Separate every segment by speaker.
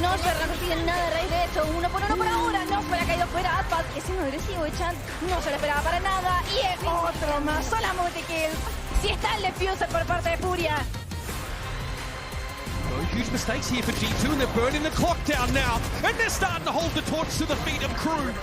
Speaker 1: no se consiguen nada de raíz de esto. 1 por 1 por ahora. No fuera caído fuera. Aspas que siendo agresivo, Echan no se lo esperaba para nada. Y es otro más. Sola multi-kills. Si está el defuser por parte de Furia.
Speaker 2: Huge mistakes here for G2, and they're burning the clock down now, and they're starting to hold the torch to the feet of Crew.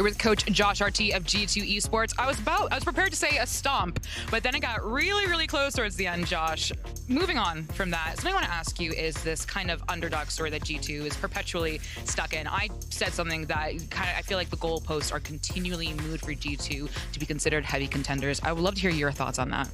Speaker 3: With Coach Josh RT of G2 Esports. I was prepared to say a stomp, but then it got really close towards the end, Josh. Moving on from that, something I want to ask you is this kind of underdog story that G2 is perpetually stuck in. I said something that I feel like the goalposts are continually moved for G2 to be considered heavy contenders. I would love to hear your thoughts on that.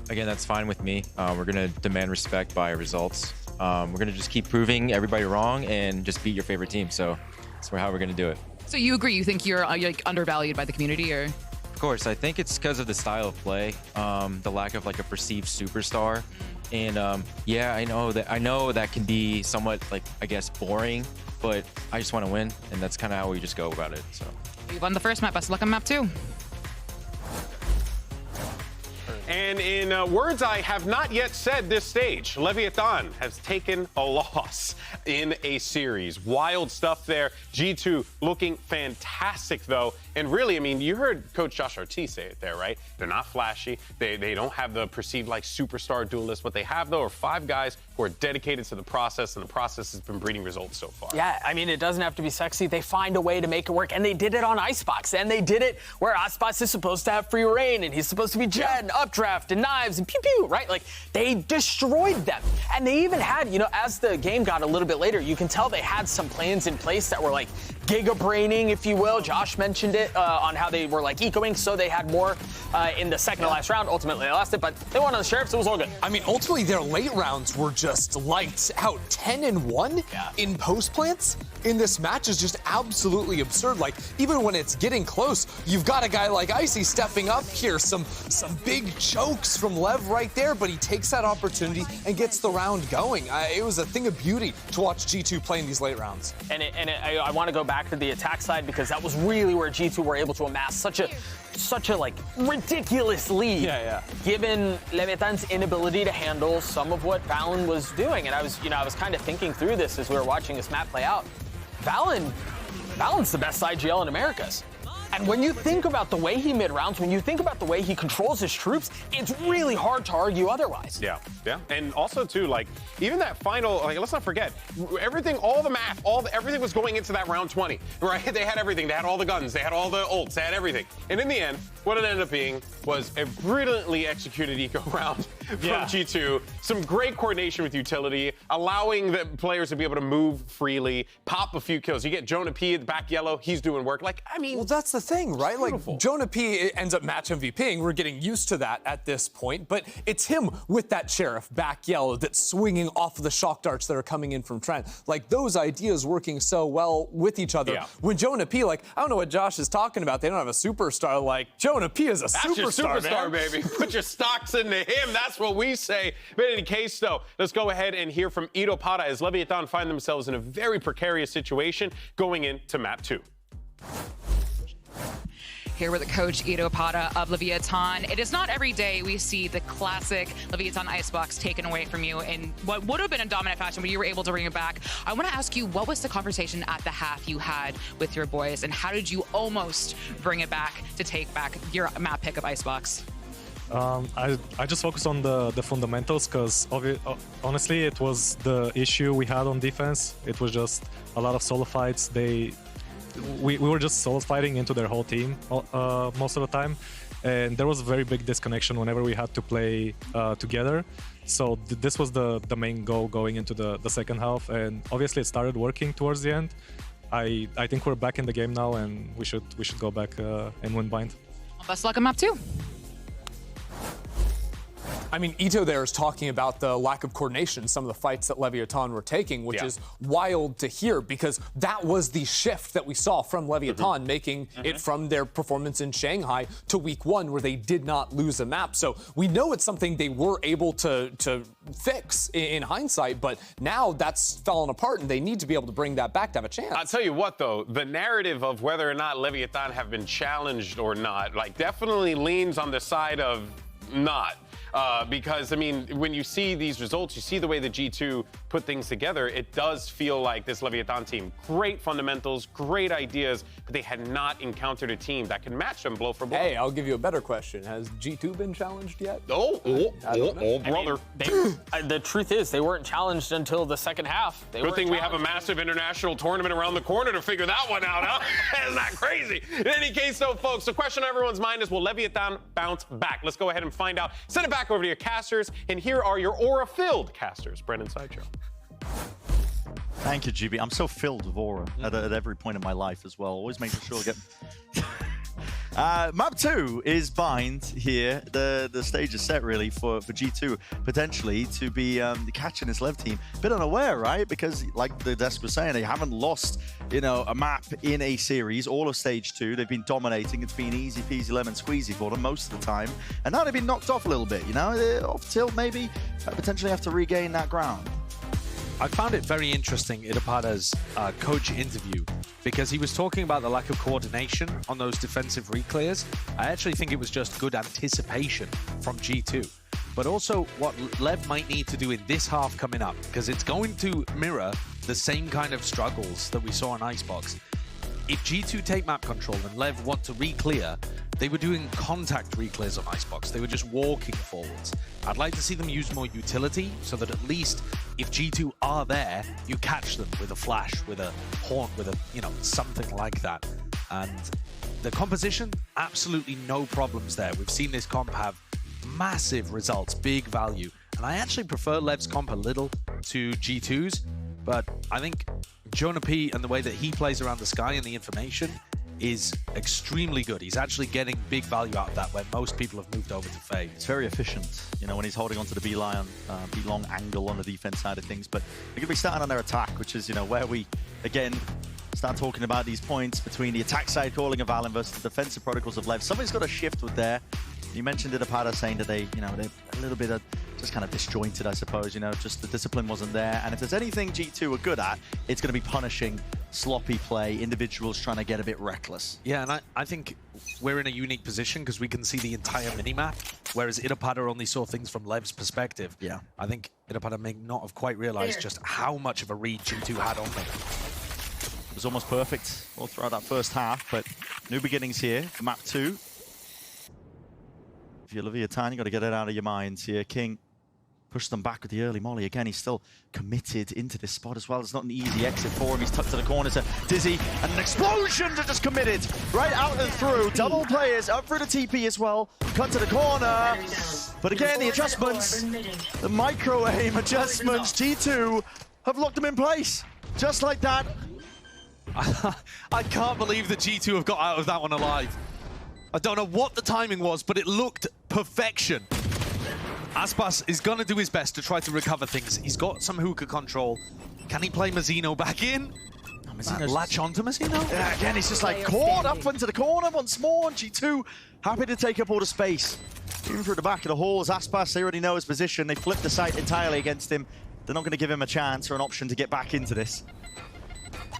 Speaker 4: Again, that's fine with me. We're going to demand respect by results. We're going to just keep proving everybody wrong and just beat your favorite team. So that's how we're going to do it.
Speaker 3: So you agree? You think you're like undervalued by the community, or?
Speaker 4: Of course, I think it's because of the style of play, the lack of like a perceived superstar, and yeah, I know that can be somewhat like, I guess, boring, but I just want to win, and that's kind of how we just go about it. So
Speaker 3: you've won the first map. Best of luck on map 2.
Speaker 5: And in words I have not yet said this stage, Leviathan has taken a loss in a series. Wild stuff there. G2 looking fantastic, though. And really, I mean, you heard Coach Josh RT say it there, right? They're not flashy. They don't have the perceived, like, superstar duelists. What they have, though, are 5 guys who are dedicated to the process, and the process has been breeding results so far.
Speaker 6: Yeah, I mean, it doesn't have to be sexy. They find a way to make it work, and they did it on Icebox, and they did it where Icebox is supposed to have free reign, and he's supposed to be Jet and Updraft and Knives and pew-pew, right? Like, they destroyed them. And they even had, you know, as the game got a little bit later, you can tell they had some plans in place that were like giga-braining, if you will. Josh mentioned it on how they were like ecoing, so they had more in the second to last round. Ultimately, they lost it, but they won on the Sheriffs. It was all good.
Speaker 7: I mean, ultimately, their late rounds were just lights out. 10-1 in post plants in this match is just absolutely absurd. Like, even when it's getting close, you've got a guy like Icy stepping up here. Some big chokes from Lev right there, but he takes that opportunity and gets the round going. It was a thing of beauty to watch G2 play in these late rounds.
Speaker 6: And I want to go back to the attack side, because that was really where G2 were able to amass such a like ridiculous lead. Given Levitan's inability to handle some of what Valen was doing. And I was kind of thinking through this as we were watching this map play out. Valen's the best IGL in Americas. And when you think about the way he mid-rounds, when you think about the way he controls his troops, it's really hard to argue otherwise.
Speaker 5: Yeah. And also, too, like, even that final, like, let's not forget, everything, all the math, everything was going into that round 20, right? They had everything. They had all the guns. They had all the ults. They had everything. And in the end, what it ended up being was a brilliantly executed eco round from G2. Some great coordination with utility, allowing the players to be able to move freely, pop a few kills. You get Jonah P at the back yellow. He's doing work. Like, I mean...
Speaker 7: Well, that's the thing, right? Like, Jonah P ends up match MVPing. We're getting used to that at this point, but it's him with that Sheriff back yellow that's swinging off of the shock darts that are coming in from Trent. Like, those ideas working so well with each other. When Jonah P, like, I don't know what Josh is talking about. They don't have a superstar. Like, Jonah P is a superstar,
Speaker 5: That's your superstar,
Speaker 7: man.
Speaker 5: baby. Put your stocks into him. That's what we say. But in any case, though, let's go ahead and hear from Ito Pata as Leviathan find themselves in a very precarious situation going into map 2.
Speaker 3: Here with Coach Ito Pata of Leviathan. It is not every day we see the classic Leviathan Icebox taken away from you in what would have been a dominant fashion, but you were able to bring it back. I want to ask you, what was the conversation at the half you had with your boys, and how did you almost bring it back to take back your map pick of Icebox?
Speaker 8: I just focused on the fundamentals, because honestly, it was the issue we had on defense. It was just a lot of solo fights. We were just solo fighting into their whole team most of the time, and there was a very big disconnection whenever we had to play together. So this was the main goal going into the second half, and obviously it started working towards the end. I think we're back in the game now, and we should go back and win bind.
Speaker 3: Well, best luck on map 2.
Speaker 7: I mean, Ito there is talking about the lack of coordination in some of the fights that Leviathan were taking, which is wild to hear, because that was the shift that we saw from Leviathan, making it from their performance in Shanghai to week 1, where they did not lose a map. So we know it's something they were able to fix in hindsight, but now that's fallen apart, and they need to be able to bring that back to have a chance.
Speaker 5: I'll tell you what, though, the narrative of whether or not Leviathan have been challenged or not, like, definitely leans on the side of not. because, I mean, when you see these results, you see the way the G2 put things together, it does feel like this Leviathan team, great fundamentals, great ideas, but they had not encountered a team that can match them blow for blow.
Speaker 7: Hey, I'll give you a better question. Has G2 been challenged yet?
Speaker 5: Oh, brother.
Speaker 6: I mean, the truth is, they weren't challenged until the second half.
Speaker 5: Good thing we have a massive international tournament around the corner to figure that one out, huh? Isn't that crazy? In any case, though, folks, the question on everyone's mind is, will Leviathan bounce back? Let's go ahead and find out. Send it back over to your casters, and here are your aura-filled casters. Brendan Sideshow.
Speaker 9: Thank you, GB. I'm so filled with aura at every point in my life as well. Always making sure I get... Map 2 is bind here. The stage is set, really, for G2 potentially to be catching this Lev team. A bit unaware, right? Because, like the desk was saying, they haven't lost, you know, a map in a series. All of stage 2, they've been dominating. It's been easy peasy lemon squeezy for them most of the time. And now they've been knocked off a little bit, you know? They're off tilt, maybe. Potentially have to regain that ground.
Speaker 2: I found it very interesting, Idapada's coach interview, because he was talking about the lack of coordination on those defensive reclears. I actually think it was just good anticipation from G2. But also what Lev might need to do in this half coming up, because it's going to mirror the same kind of struggles that we saw in Icebox. If G2 take map control and Lev want to re-clear, they were doing contact re-clears on Icebox. They were just walking forwards. I'd like to see them use more utility so that at least if G2 are there, you catch them with a flash, with a haunt, with a, you know, something like that. And the composition, absolutely no problems there. We've seen this comp have massive results, big value. And I actually prefer Lev's comp a little to G2's, but I think Jonah P and the way that he plays around the sky and the information is extremely good. He's actually getting big value out of that where most people have moved over to Faye.
Speaker 9: It's very efficient, you know, when he's holding onto the B-long angle on the defense side of things. But they're going to be starting on their attack, which is, you know, where we, again, start talking about these points between the attack side calling of Valen versus the defensive protocols of Lev. Somebody's got to shift with there. You mentioned Idapada saying that they, you know, they're a little bit of just kind of disjointed, I suppose, you know, just the discipline wasn't there. And if there's anything G2 are good at, it's going to be punishing sloppy play, individuals trying to get a bit reckless.
Speaker 2: Yeah, and I think we're in a unique position because we can see the entire minimap, whereas Idapada only saw things from Lev's perspective.
Speaker 9: Yeah.
Speaker 2: I think Idapada may not have quite realized just how much of a read G2 had on them.
Speaker 9: It was almost perfect all throughout that first half, but new beginnings here for map 2. If you're Leviathan, you got to get it out of your minds here. King pushed them back with the early molly. Again, he's still committed into this spot as well. It's not an easy exit for him. He's tucked to the corner to Dizzy, and an explosion to just committed right out and through. Double players up through the TP as well. Cut to the corner. But again, the adjustments, the micro aim adjustments, G2 have locked them in place. Just like that.
Speaker 2: I can't believe that G2 have got out of that one alive. I don't know what the timing was, but it looked perfection. Aspas is going to do his best to try to recover things. He's got some hookah control. Can he play Mazzino back in? Latch onto Mazzino?
Speaker 9: Yeah, again, he's just like caught up into the corner once more. And G2 happy to take up all the space. Even through the back of the hall as Aspas, they already know his position. They flipped the site entirely against him. They're not going to give him a chance or an option to get back into this.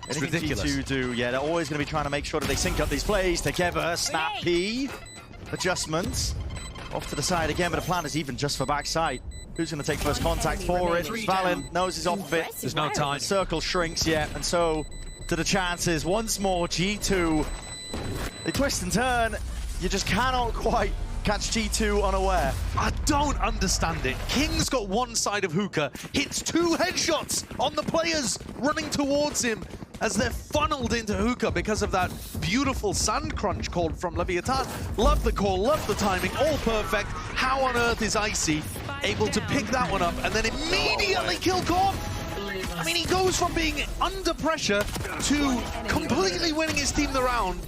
Speaker 2: It's ridiculous.
Speaker 9: G2 do, yeah, they're always going to be trying to make sure that they sync up these plays together. Snap P, adjustments. Off to the side again, but the plan is even just for backside. Who's going to take first contact for it? Valen knows he's off of it.
Speaker 2: There's no time.
Speaker 9: Circle shrinks, yeah, and so to the chances. Once more, G2. They twist and turn. You just cannot quite catch G2 unaware.
Speaker 2: I don't understand it. King's got one side of hookah, hits 2 headshots on the players running towards him as they're funneled into hookah because of that beautiful sand crunch called from Leviathan. Love the call, love the timing, all perfect. How on earth is Icy able to pick that one up and then immediately kill Korn? I mean, he goes from being under pressure to completely winning his team the round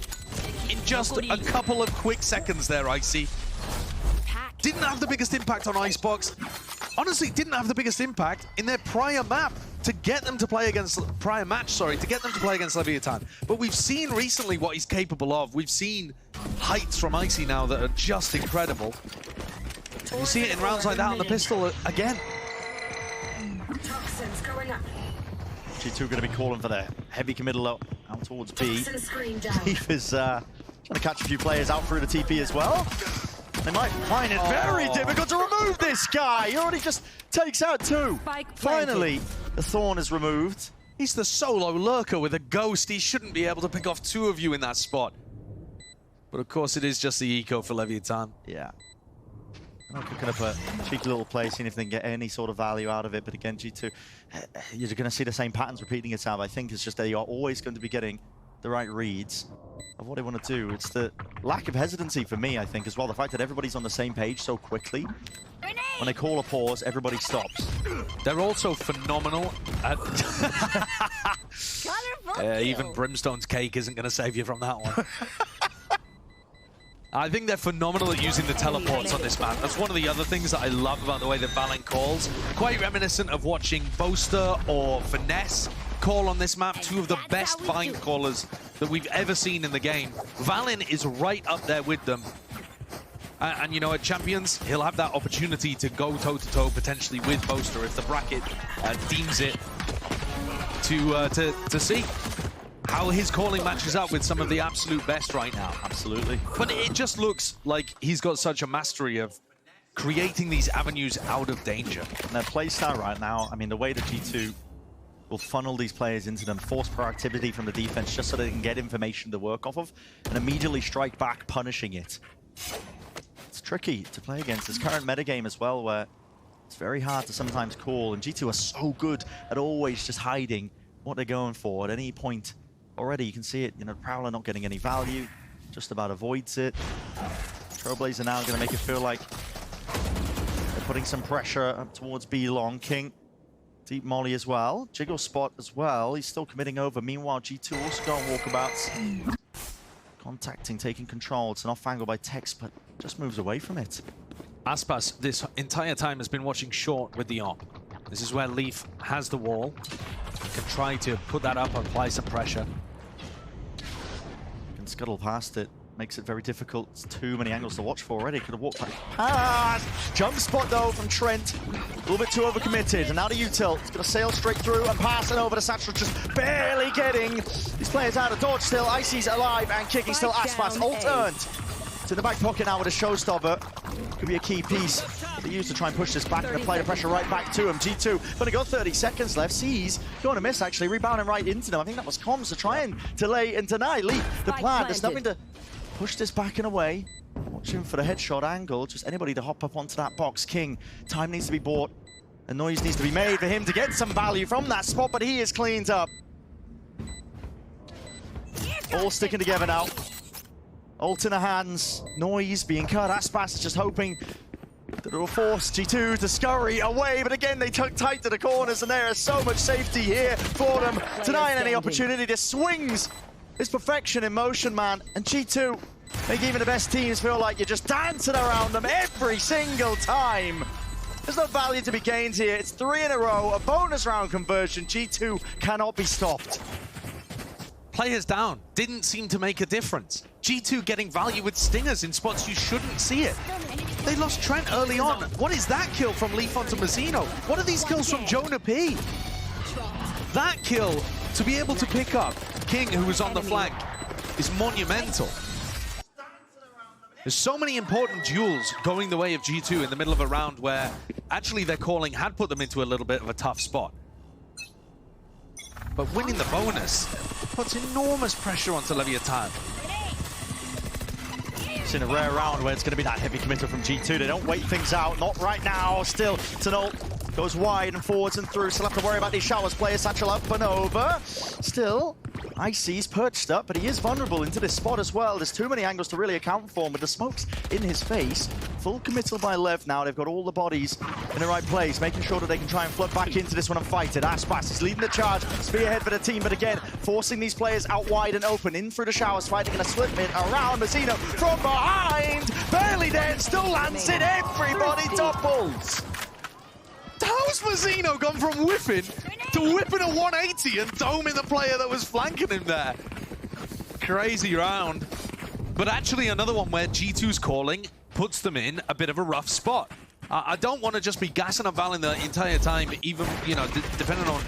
Speaker 2: in just a couple of quick seconds there, Icy. Didn't have the biggest impact on Icebox. Honestly, didn't have the biggest impact in their prior map to get them to play against, to get them to play against Leviathan. But we've seen recently what he's capable of. We've seen heights from Icy now that are just incredible. And you see it in rounds like that on the pistol again.
Speaker 9: G2 going to be calling for the heavy committal out towards B. Leaf is trying to catch a few players out through the TP as well. They might find it very difficult to remove this guy. He already just takes out 2. Finally, the Thorn is removed.
Speaker 2: He's the solo lurker with a ghost. He shouldn't be able to pick off 2 of you in that spot. But of course, it is just the eco for Leviatán.
Speaker 9: Yeah. I'm cooking up a cheeky little play, seeing if they can get any sort of value out of it. But again, G2, you're going to see the same patterns repeating itself. I think it's just they are always going to be getting the right reads of what they want to do. It's the lack of hesitancy for me, I think, as well. The fact that everybody's on the same page so quickly. When they call a pause, everybody stops.
Speaker 2: They're also phenomenal at... even Brimstone's cake isn't going to save you from that one. I think they're phenomenal at using the teleports on this map. That's one of the other things that I love about the way that VALORANT calls. Quite reminiscent of watching Boaster or Finesse call on this map. 2 of the best bind callers that we've ever seen in the game. VALORANT is right up there with them. And you know, at Champions, he'll have that opportunity to go toe-to-toe potentially with Boaster if the bracket deems it to see how his calling matches up with some of the absolute best right now.
Speaker 9: Absolutely.
Speaker 2: But it just looks like he's got such a mastery of creating these avenues out of danger.
Speaker 9: And their playstyle right now, I mean, the way that G2 will funnel these players into them, force proactivity from the defense just so they can get information to work off of, and immediately strike back, punishing it. It's tricky to play against this current metagame as well, where it's very hard to sometimes call, and G2 are so good at always just hiding what they're going for at any point. Already, you can see it, you know, Prowler not getting any value, just about avoids it. Trailblazer now going to make it feel like they're putting some pressure up towards B long. King, deep molly as well. Jiggle spot as well. He's still committing over. Meanwhile, G2 also go on walkabouts. Contacting, taking control. It's an off angle by Tex, but just moves away from it.
Speaker 2: Aspas, this entire time, has been watching short with the op. This is where Leaf has the wall. Can try to put that up, apply some pressure.
Speaker 9: Can scuttle past it. Makes it very difficult. It's too many angles to watch for already. Could have walked back past. Jump spot though from Trent. A little bit too overcommitted. And now to Util. It's going to sail straight through and pass it over to Satchel. Just barely getting these players out of dodge still. Icy's alive and kicking still. Aspas ult earned. It's in the back pocket now with a showstopper. Could be a key piece that they use to try and push this back and apply the pressure right back to him. G2 gonna go 30 seconds left. Sees going to miss actually, rebounding right into them. I think that was comms to try and delay and deny Leap the plan. There's nothing to push this back and away. Watching for the headshot angle. Just anybody to hop up onto that box. King, time needs to be bought. A noise needs to be made for him to get some value from that spot, but he is cleaned up. All sticking together now. Ult in the hands, noise being cut. Aspas is just hoping that it will force G2 to scurry away, but again they tuck tight to the corners and there is so much safety here for them. Denying any opportunity, this swings is perfection in motion, man. And G2 make even the best teams feel like you're just dancing around them every single time. There's no value to be gained here. It's 3 in a row, a bonus round conversion. G2 cannot be stopped.
Speaker 2: Players down didn't seem to make a difference. G2 getting value with stingers in spots you shouldn't see it. They lost Trent early on. What is that kill from Leaf onto Mazzino? What are these kills from Jonah P? That kill, to be able to pick up King, who was on the flank, is monumental. There's so many important duels going the way of G2 in the middle of a round where actually their calling had put them into a little bit of a tough spot. But winning the bonus puts enormous pressure onto Leviatán.
Speaker 9: It's in a rare round where it's going to be that heavy committal from G2. They don't wait things out, not right now. Still, Tunnel goes wide and forwards and through. Still have to worry about these showers. Players Satchel up and over. Still, Icy's perched up, but he is vulnerable into this spot as well. There's too many angles to really account for him, but the smoke's in his face. Full committal by Lev now. They've got all the bodies in the right place, making sure that they can try and flood back into this one and fight it. Aspas is leading the charge, spearhead for the team, but again, forcing these players out wide and open, in through the showers, fighting in a split mid around Mazzino from behind. Barely dead, still lands it, everybody topples.
Speaker 2: How's Mazzino gone from whiffing to whipping a 180 and doming the player that was flanking him there? Crazy round. But actually another one where G2's calling puts them in a bit of a rough spot. I don't want to just be gassing up Valen the entire time, even, you know, depending on,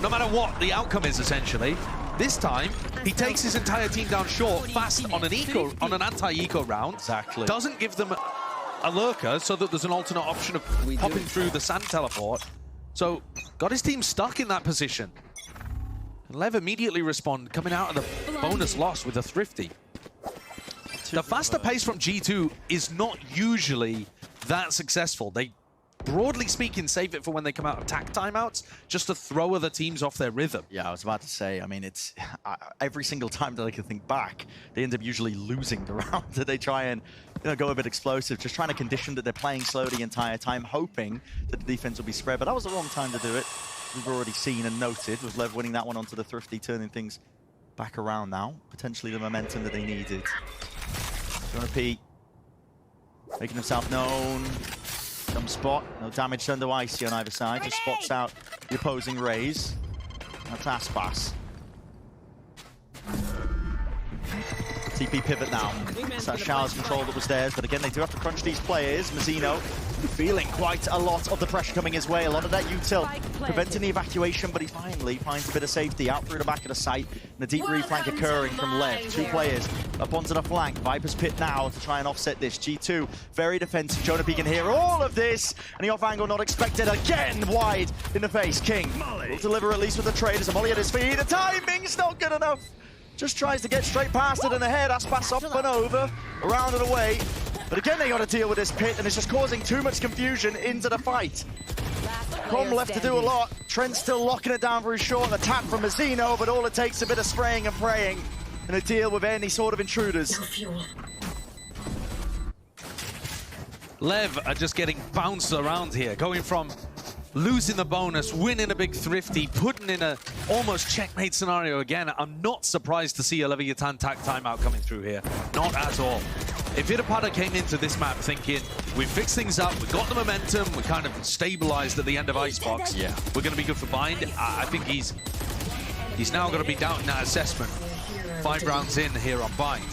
Speaker 2: no matter what the outcome is, essentially. This time, he takes his entire team down short, fast on an eco, on an anti-eco round.
Speaker 9: Exactly.
Speaker 2: Doesn't give them a lurker so that there's an alternate option of popping through the sand teleport. So, got his team stuck in that position. And Lev immediately respond, coming out of the bonus loss with a thrifty. The faster pace from G2 is not usually that successful. They, broadly speaking, save it for when they come out of attack timeouts, just to throw other teams off their rhythm.
Speaker 9: Yeah, I was about to say, I mean, it's every single time that I can think back, they end up usually losing the round that they try and go a bit explosive, just trying to condition that they're playing slow the entire time, hoping that the defense will be spread. But that was the wrong time to do it. We've already seen and noted with Lev winning that one onto the thrifty, turning things back around now. Potentially the momentum that they needed. Jonah P making himself known. Some spot, no damage under Icy on either side, just spots out the opposing raise. That's Aspas. TP pivot now. It's that Showers control that was theirs, but again, they do have to crunch these players. Mazzino feeling quite a lot of the pressure coming his way. A lot of that util preventing the evacuation, but he finally finds a bit of safety out through the back of the site. And a deep reflank occurring from Lev. 2 players up onto the flank. Viper's Pit now to try and offset this. G2 very defensive. Jonah P can hear all of this, and the off angle not expected again. Wide in the face. King will deliver at least with the trade as a molly at his feet. The timing's not good enough. Just tries to get straight past it and ahead. Aspas up and over, around and away. But again, they got to deal with this pit, and it's just causing too much confusion into the fight. Com left to do a lot. Trent's still locking it down very short. The tap from Mazzino, but all it takes is a bit of spraying and praying and a deal with any sort of intruders.
Speaker 2: Lev are just getting bounced around here, going from losing the bonus, winning a big thrifty, putting in a almost checkmate scenario again. I'm not surprised to see a Leviatán tack timeout coming through here. Not at all. If Irapada came into this map thinking, we fixed things up, we got the momentum, we kind of stabilized at the end of Icebox, yeah, we're going to be good for Bind, I think he's now going to be doubting that assessment. 5 rounds in here on Bind.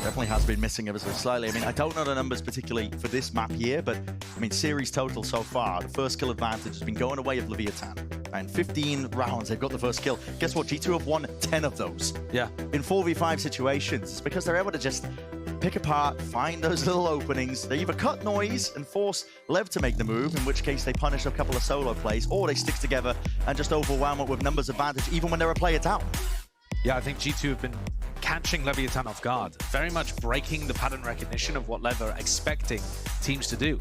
Speaker 9: Definitely has been missing ever so slightly. I mean, I don't know the numbers particularly for this map here, but I mean, series total so far, the first kill advantage has been going away of Leviatán. And 15 rounds, they've got the first kill. Guess what? G2 have won 10 of those.
Speaker 2: Yeah.
Speaker 9: In 4v5 situations. It's because they're able to just pick apart, find those little openings. They either cut noise and force Lev to make the move, in which case they punish a couple of solo plays, or they stick together and just overwhelm it with numbers advantage, even when they're a player down.
Speaker 2: Yeah, I think G2 have been catching Leviatán off guard, very much breaking the pattern recognition of what Lev are expecting teams to do.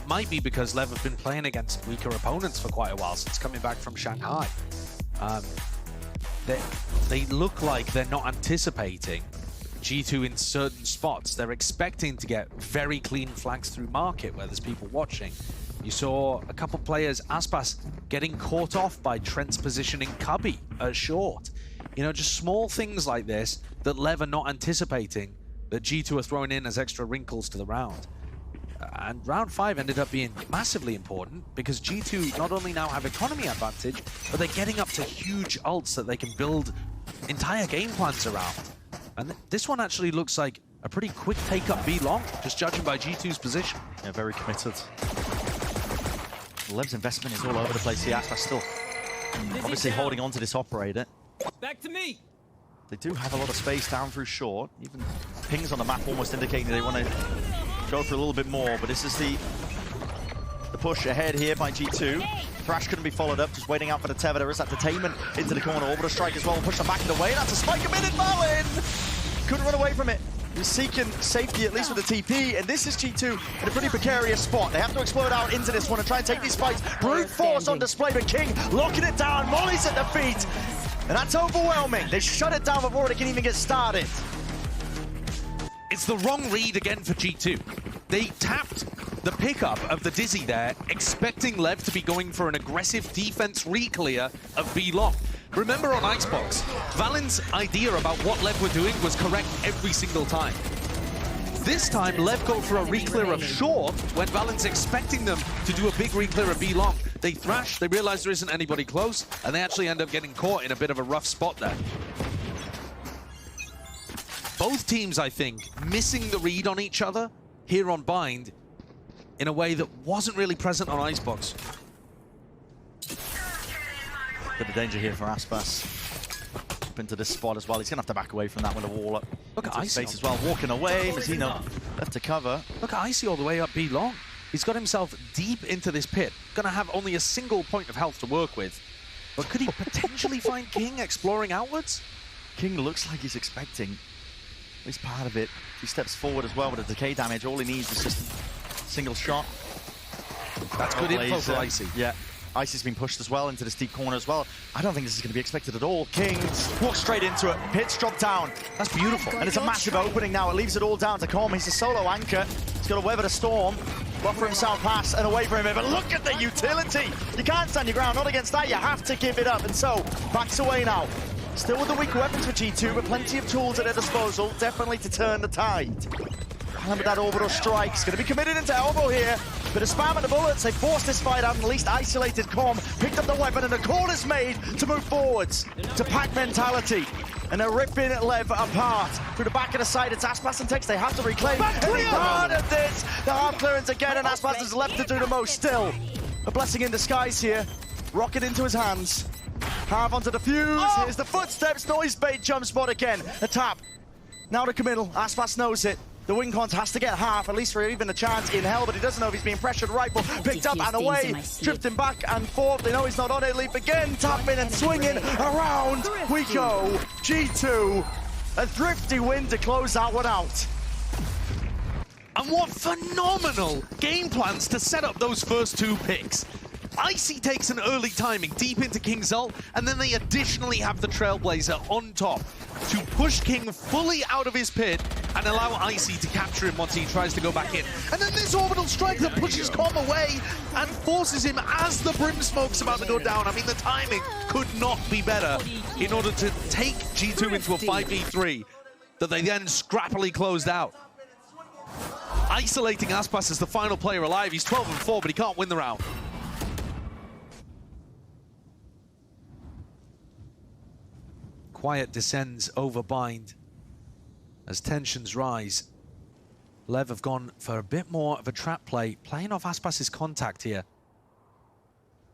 Speaker 2: Might be because Lev have been playing against weaker opponents for quite a while since coming back from Shanghai. They look like they're not anticipating G2 in certain spots. They're expecting to get very clean flanks through market where there's people watching. You saw a couple players, Aspas, getting caught off by Trent's positioning Cubby at short. You know, just small things like this that Lev are not anticipating, that G2 are throwing in as extra wrinkles to the round. And round 5 ended up being massively important because G2 not only now have economy advantage, but they're getting up to huge ults that they can build entire game plans around. And this one actually looks like a pretty quick take up B long, just judging by G2's position.
Speaker 9: Yeah, very committed. Lev's investment is all over the place here. Aspas still obviously holding on to this operator.
Speaker 10: Back to me.
Speaker 9: They do have a lot of space down through short. Even pings on the map almost indicating they want to go for a little bit more, but this is the push ahead here by G2. Thrash couldn't be followed up, just waiting out for the tether. There is that detainment into the corner. Orbital strike as well, push them back in the way. That's a spike a minute, Valin! Couldn't run away from it. He's seeking safety, at least with the TP, and this is G2 in a pretty precarious spot. They have to explode out into this one and try and take these fights. Brute force on display, but King locking it down. Molly's at the feet, and that's overwhelming. They shut it down before it can even get started.
Speaker 2: It's the wrong read again for G2. They tapped the pickup of the Dizzy there, expecting Lev to be going for an aggressive defense re-clear of B long. Remember on Icebox, Valen's idea about what Lev were doing was correct every single time. This time, Lev go for a re-clear of short when Valen's expecting them to do a big re-clear of B long. They thrash, they realize there isn't anybody close, and they actually end up getting caught in a bit of a rough spot there. Both teams, I think, missing the read on each other here on Bind in a way that wasn't really present on Icebox.
Speaker 9: Bit of danger here for Aspas. up into this spot as well. He's going to have to back away from that with a wall up.
Speaker 2: Look at
Speaker 9: Icy
Speaker 2: Icy
Speaker 9: as well, walking away. Mazino left to cover.
Speaker 2: Look at Icy all the way up B long. He's got himself deep into this pit. Going to have only a single point of health to work with. But could he potentially find King exploring outwards?
Speaker 9: King looks like he's expecting at least part of it. He steps forward as well with the decay damage. All he needs is just a single shot.
Speaker 2: That's good info for Icy.
Speaker 9: Yeah. Icy's been pushed as well into this deep corner as well. I don't think this is going to be expected at all. King walks straight into it. Pits drop down.
Speaker 2: That's beautiful.
Speaker 9: And it's a massive opening now. It leaves it all down to Com. He's a solo anchor. He's got to weather the storm. Buffer himself pass and away from him. But look at the utility. You can't stand your ground. Not against that. You have to give it up. And so, backs away now. Still with the weaker weapons for G2, but plenty of tools at their disposal. Definitely to turn the tide. Remember that orbital strike's going to be committed into elbow here. Bit of spam at the bullets. They forced this fight out and at least isolated Com. Picked up the weapon and a call is made to move forwards. To pack mentality. And they're ripping Lev apart. Through the back of the side, it's Aspas and Tex. They have to reclaim. Any part of this. The half clearance again, and Aspas is left to do the most still. A blessing in disguise here. Rocket into his hands. Half onto the fuse. Here's the footsteps. Noise bait jump spot again. A tap. Now the committal. Aspas knows it. The wing cons has to get half, at least for even a chance in hell, but he doesn't know if he's being pressured. Rifle picked up and away, drifting back and forth. They know he's not on it. Leap again, tapping and swinging around. We go. G2, a thrifty win to close that one out.
Speaker 2: And what phenomenal game plans to set up those first two picks. Icy takes an early timing deep into King's ult, and then they additionally have the Trailblazer on top to push King fully out of his pit and allow Icy to capture him once he tries to go back in. And then this orbital strike that pushes Com away and forces him as the Brim Smoke's about to go down. I mean, the timing could not be better in order to take G2 into a 5v3 that they then scrappily closed out. Isolating Aspas as the final player alive. He's 12-4, but he can't win the round. Quiet descends over Bind as tensions rise. Lev have gone for a bit more of a trap play, playing off Aspas's contact here.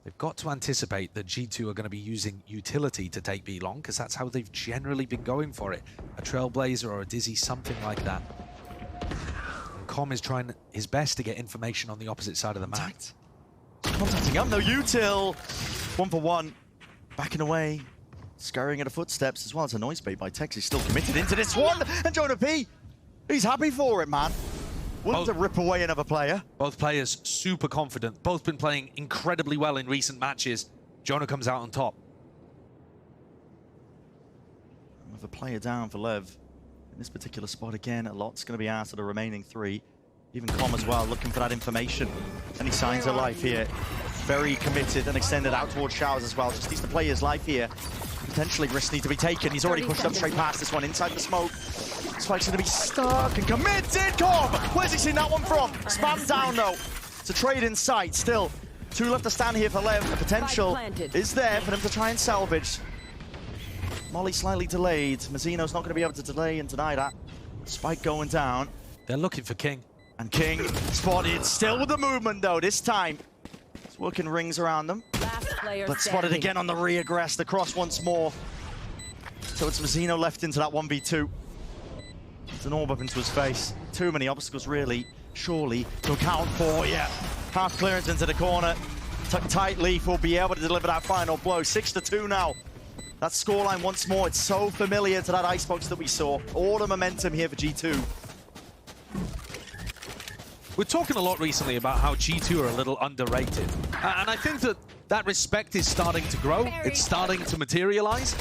Speaker 2: They've got to anticipate that G2 are going to be using utility to take B long, because that's how they've generally been going for it. A Trailblazer or a Dizzy, something like that. And Com is trying his best to get information on the opposite side of the map.
Speaker 9: Contacting up, no util. 1-for-1, backing away. Scurrying at the footsteps as well as a noise bait by Tex. He's still committed into this one. And Jonah P, he's happy for it, man. Willing to rip away another player.
Speaker 2: Both players super confident. Both been playing incredibly well in recent matches. Jonah comes out on top.
Speaker 9: With a player down for Lev. In this particular spot again, a lot's going to be asked of the remaining three. Even Com as well, looking for that information. Any signs of life here. Very committed and extended out towards Showers as well. Just needs to play his life here. Potentially risks need to be taken. He's already pushed up straight past this one inside the smoke. Spike's going to be stuck and committed. Com! Where's he seen that one from? Spam down though. It's a trade in sight still. Two left to stand here for Lev. The potential is there for them to try and salvage. Molly slightly delayed. Mazino's not going to be able to delay and deny that. Spike going down.
Speaker 2: They're looking for King.
Speaker 9: And King spotted. Still with the movement though this time. It's working rings around them. But spotted again on the reaggress, the cross once more. So it's Mazino left into that 1v2. It's an orb up into his face. Too many obstacles really, surely, to account for. Yeah, half clearance into the corner. Tight Leaf will be able to deliver that final blow. 6-2 now. That scoreline once more, it's so familiar to that icebox that we saw. All the momentum here for G2.
Speaker 2: We're talking a lot recently about how G2 are a little underrated. And I think that that respect is starting to grow. It's starting to materialize.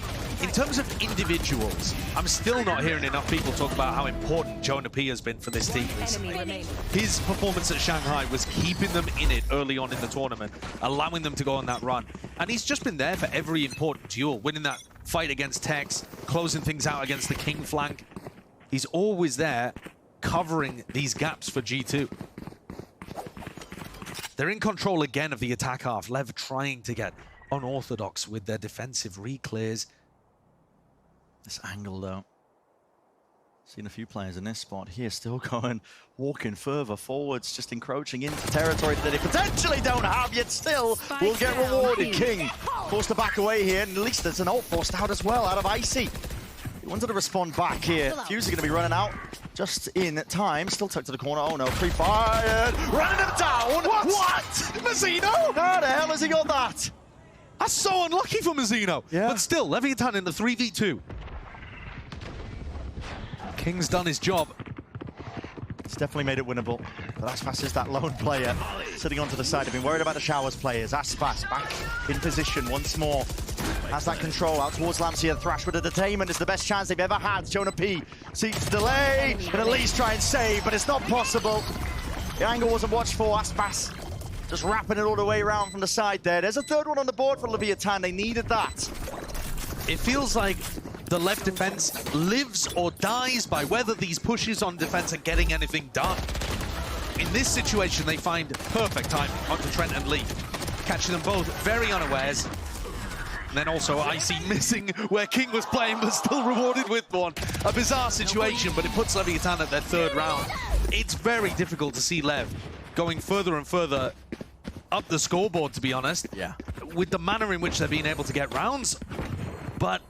Speaker 2: In terms of individuals, I'm still not hearing enough people talk about how important Jonah P has been for this team recently. His performance at Shanghai was keeping them in it early on in the tournament, allowing them to go on that run. And he's just been there for every important duel, winning that fight against Tex, closing things out against the King flank. He's always there, covering these gaps for G2. They're in control again of the attack half. Lev trying to get unorthodox with their defensive re-clears.
Speaker 9: This angle though. Seen a few players in this spot here still walking further forwards, just encroaching into territory that they potentially don't have, yet still will get rewarded. King forced to back away here, and at least there's an ult forced out as well out of Icy. He wanted to respond back here. Fuse are going to be running out just in time. Still tucked to the corner. Oh no, pre-fired. Running him down. What?
Speaker 2: Mazzino?
Speaker 9: How the hell has he got that?
Speaker 2: That's so unlucky for Mazzino.
Speaker 9: Yeah.
Speaker 2: But still, Leviatán in the 3v2. King's done his job.
Speaker 9: It's definitely made it winnable. But Aspas is that lone player sitting onto the side. I've been worried about the Showers players. Aspas back in position once more. Has that control out towards Lamps here. Thrash with a detainment is the best chance they've ever had. Jonah P seeks to delay and at least try and save, but it's not possible. The angle wasn't watched for. Aspas just wrapping it all the way around from the side there. There's a third one on the board for Leviatán. They needed that.
Speaker 2: It feels like the left defense lives or dies by whether these pushes on defense are getting anything done. In this situation, they find perfect timing onto Trent and Lee, catching them both very unawares. And then also Icy missing where King was playing, but still rewarded with one. A bizarre situation, but it puts Leviatán at their third round. It's very difficult to see Lev going further and further up the scoreboard, to be honest.
Speaker 9: Yeah.
Speaker 2: With the manner in which they're being able to get rounds. But,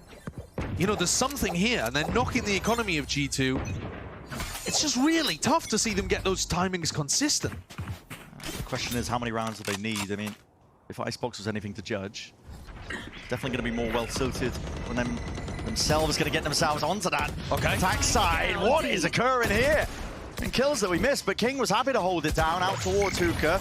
Speaker 2: you know, there's something here, and they're knocking the economy of G2. It's just really tough to see them get those timings consistent.
Speaker 9: The question is, how many rounds do they need? I mean, if Icebox was anything to judge, definitely going to be more well-suited when themselves going to get themselves onto that attack side. What is occurring here? And kills that we missed, but King was happy to hold it down out towards Hookah.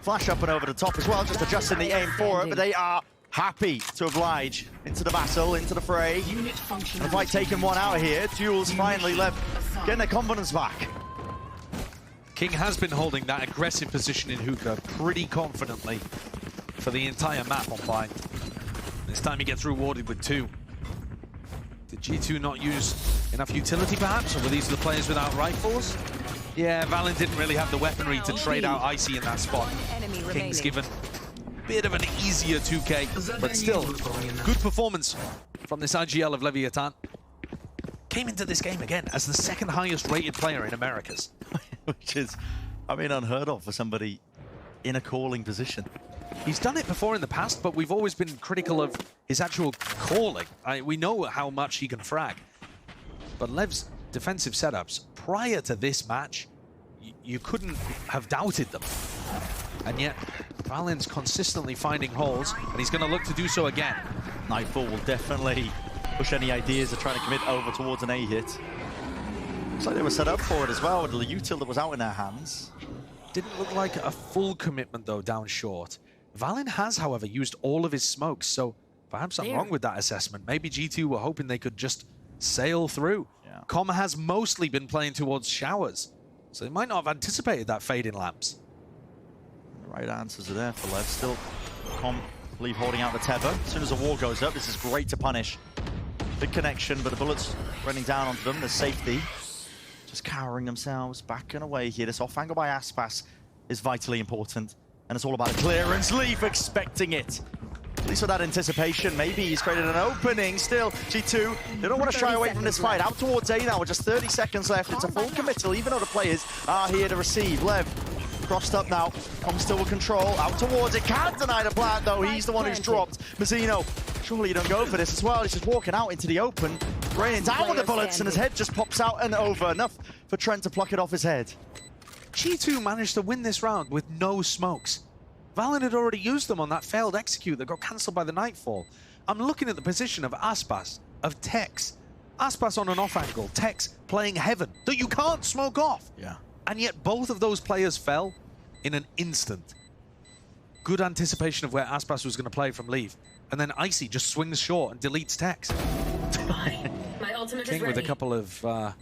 Speaker 9: Flash up and over the top as well, just adjusting the aim for it, but they are happy to oblige into the battle, into the fray. And the fight taking one out here. Duels finally left, getting their confidence back.
Speaker 2: King has been holding that aggressive position in Hookah pretty confidently for the entire map on Bind. This time he gets rewarded with 2. Did G2 not use enough utility perhaps, or were these the players without rifles? Yeah, Valen didn't really have the weaponry to trade out Icy in that spot. King's given a bit of an easier 2K, but still, good performance from this IGL of Leviatán. Came into this game again as the second highest rated player in Americas.
Speaker 9: Which is, I mean, unheard of for somebody in a calling position.
Speaker 2: He's done it before in the past, but we've always been critical of his actual calling. We know how much he can frag. But Lev's defensive setups, prior to this match, you couldn't have doubted them. And yet, Valen's consistently finding holes, and he's going to look to do so again.
Speaker 9: Nightfall will definitely push any ideas of trying to commit over towards an A hit. Looks like they were set up for it as well, with the util that was out in their hands.
Speaker 2: Didn't look like a full commitment, though, down short. Valen has, however, used all of his smokes, so perhaps I'm wrong with that assessment. Maybe G2 were hoping they could just sail through.
Speaker 9: Yeah.
Speaker 2: Com has mostly been playing towards Showers, so they might not have anticipated that fade in Lamps.
Speaker 9: The right answers are there for Lev. Still, Com, I believe, holding out the tether. As soon as the wall goes up, this is great to punish. Big connection, but the bullets running down onto them. There's safety. Just cowering themselves back and away here. This off angle by Aspas is vitally important. And it's all about a clearance. Leaf expecting it. At least with that anticipation, maybe he's created an opening. Still, G2, they don't want to shy away from this fight. Out towards A now with just 30 seconds left. It's a full committal, even though the players are here to receive. Lev crossed up now. Com still with control. Out towards it. Can't deny the plant, though. He's the one who's dropped. Mazzino, surely you don't go for this as well. He's just walking out into the open, raining down with the bullets, and his head just pops out and over. Enough for Trent to pluck it off his head.
Speaker 2: G2 managed to win this round with no smokes. Valen had already used them on that failed execute that got cancelled by the Nightfall. I'm looking at the position of Aspas, of Tex. Aspas on an off angle, Tex playing Heaven, that you can't smoke off.
Speaker 9: Yeah.
Speaker 2: And yet both of those players fell in an instant. Good anticipation of where Aspas was going to play from Leave. And then Icy just swings short and deletes Tex.
Speaker 10: My ultimate
Speaker 2: King
Speaker 10: is
Speaker 2: with
Speaker 10: ready.
Speaker 2: a couple of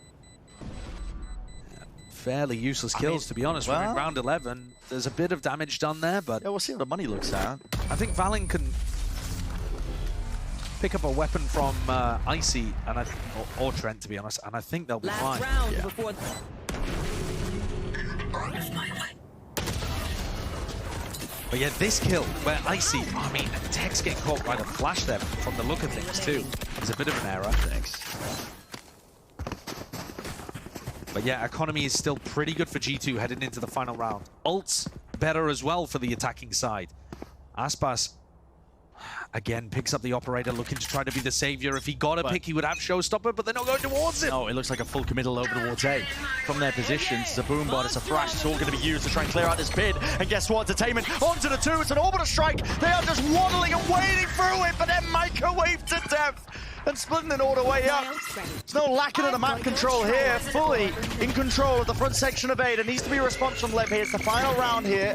Speaker 2: fairly useless kills, to be honest.
Speaker 9: well,
Speaker 2: We're in round 11. There's a bit of damage done there, but
Speaker 9: Yeah, we'll see how the money looks at.
Speaker 2: I think Valen can pick up a weapon from Icy and or Trent, to be honest, and I think they'll be
Speaker 10: Last
Speaker 2: fine.
Speaker 10: round
Speaker 9: Yeah.
Speaker 10: before.
Speaker 2: But yeah, this kill where Icy, I mean, Tex getting caught by the flash there from the look of things too, is a bit of an error.
Speaker 9: Thanks.
Speaker 2: But yeah, economy is still pretty good for G2 heading into the final round. Ults better as well for the attacking side. Aspas, again, picks up the operator, looking to try to be the savior. If he got a pick, he would have Showstopper, but they're not going towards him.
Speaker 9: No, it looks like a full committal over towards A. From their positions, it's a boom bot, it's a thrash, it's all going to be used to try and clear out this pid. And guess what? Entertainment onto the 2, it's an orbital strike. They are just waddling and wading through it, but then microwave to death. And splitting it all the way up. There's no lacking of the map control here. Fully in control of the front section of A. There needs to be a response from Lev here. It's the final round here